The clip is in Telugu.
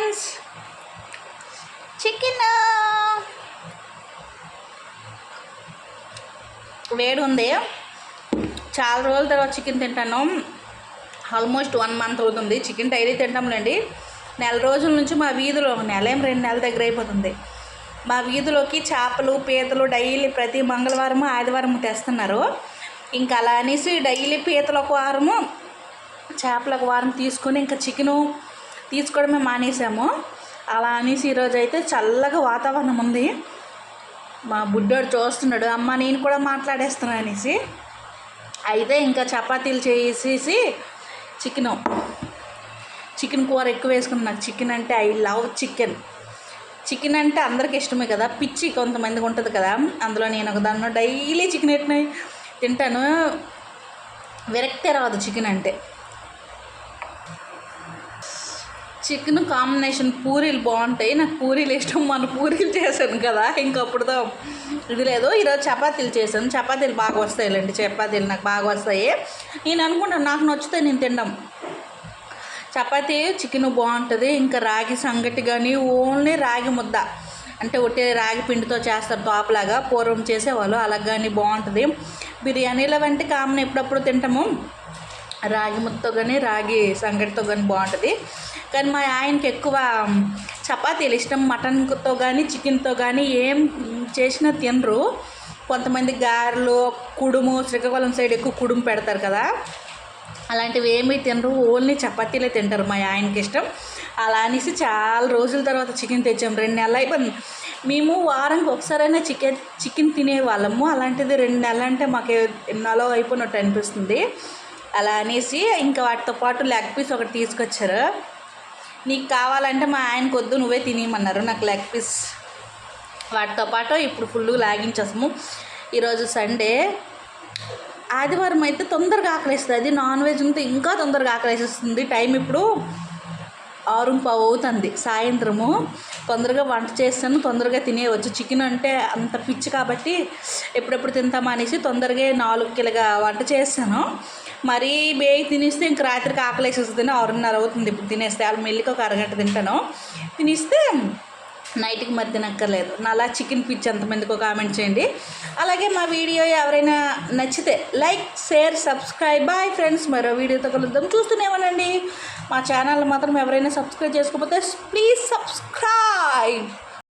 ఫ్రెండ్స్, చికెన్ వేడి ఉంది. చాలా రోజుల తర్వాత చికెన్ తింటాను. ఆల్మోస్ట్ 1 మంత్ అవుతుంది. చికెన్ డైలీ తింటాంలేండి. నెల రోజుల నుంచి మా వీధిలో, నెల ఏం 2 నెలల దగ్గర అయిపోతుంది, మా వీధిలోకి చేపలు పీతలు డైలీ ప్రతి మంగళవారము ఆదివారం తెస్తున్నారు. ఇంకా అలా అనేసి డైలీ పీతలు ఒక వారము చేపలు ఒక వారం తీసుకొని ఇంకా చికెను తీసుకోవడమే మానేసాము. అలా అనేసి ఈరోజు అయితే చల్లగా వాతావరణం ఉంది. మా బుడ్డోడు చూస్తున్నాడు, అమ్మ నేను కూడా మాట్లాడేస్తున్నాను అనేసి. అయితే ఇంకా చపాతీలు చేసేసి చికెన్ కూర ఎక్కువ వేసుకున్నాను. నాకు చికెన్ అంటే ఐ లవ్ చికెన్. చికెన్ అంటే అందరికి ఇష్టమే కదా, పిచ్చి కొంతమందికి ఉంటుంది కదా. అందులో నేను ఒక దాన్ని డైలీ చికెన్ ఎట్టినాయి తింటాను. విరక్తే రాదు చికెన్ అంటే. చికెన్ కాంబినేషన్ పూరీలు బాగుంటాయి. నాకు పూరీలు ఇష్టం. మన పూరీలు చేశాను కదా, ఇంకప్పుడుతో ఇది లేదు. ఈరోజు చపాతీలు చేశాను. చపాతీలు బాగా వస్తాయిలేండి. చపాతీలు నాకు బాగా వస్తాయి. నేను అనుకుంటాను నాకు నచ్చితే నేను తినడం. చపాతీ చికెన్ బాగుంటుంది. ఇంకా రాగి సంగటి కానీ ఓన్లీ రాగి ముద్ద అంటే ఒకటే రాగి పిండితో చేస్తారు తోపలాగా, పూర్వం చేసేవాళ్ళు. అలా కానీ బాగుంటుంది. బిర్యానీల వంటి కామన్ ఎప్పుడప్పుడు తింటాము. రాగి ముద్దతో కానీ రాగి సంగటితో కానీ బాగుంటుంది. కానీ మా ఆయనకి ఎక్కువ చపాతీలు ఇష్టం. మటన్తో కానీ చికెన్తో కానీ ఏం చేసినా తినరు. కొంతమంది గారెలు, కుడుము, శ్రీకాకుళం సైడ్ ఎక్కువ కుడుము పెడతారు కదా, అలాంటివి ఏమీ తినరు. ఓన్లీ చపాతీలే తింటారు. మా ఆయనకి ఇష్టం. అలా అనేసి చాలా రోజుల తర్వాత చికెన్ తెచ్చాము. 2 నెలలు అయిపోయింది. మేము వారానికి ఒకసారైనా చికెన్ తినేవాళ్ళము. అలాంటిది 2 నెలలు అంటే మాకు ఎన్నాలో అయిపోయినట్టు అనిపిస్తుంది. అలా అనేసి ఇంకా వాటితో పాటు లెగ్ పీస్ ఒకటి తీసుకొచ్చారు. నీకు కావాలంటే మా ఆయనకు వద్దు, నువ్వే తినేయమన్నారు. నాకు లెగ్ పీస్ వాటితో పాటు ఇప్పుడు ఫుల్గా లాగించేస్తాము. ఈరోజు సండే. ఆదివారం అయితే తొందరగా ఆకలిస్తుంది. నాన్ వెజ్ ఉంటే ఇంకా తొందరగా ఆకలిస్తుంది. టైం ఇప్పుడు 6:15 అవుతుంది సాయంత్రము. తొందరగా వంట చేస్తాను, తొందరగా తినేయవచ్చు. చికెన్ అంటే అంత పిచ్చి కాబట్టి ఎప్పుడెప్పుడు తింటామా అనేసి తొందరగా 4 వంట చేస్తాను. మరీ బేగి తినేస్తే ఇంక రాత్రికి ఆకలేసేస్తుంది. 6:30 అవుతుంది ఇప్పుడు తినేస్తే. వాళ్ళు మెల్లికి ఒక అరగంట తింటాను. తినేస్తే నైట్కి మరి తినక్కర్లేదు. అలా చికెన్ పిచ్చి ఎంతమందికో కామెంట్ చేయండి. అలాగే మా వీడియో ఎవరైనా నచ్చితే like, share, subscribe. Bye friends, మరో వీడియోతో కలుద్దాం. చూస్తూనే ఉండండి. మా ఛానల్ మాత్రం ఎవరైనా సబ్స్క్రైబ్ చేసుకోకపోతే ప్లీజ్ సబ్స్క్రైబ్.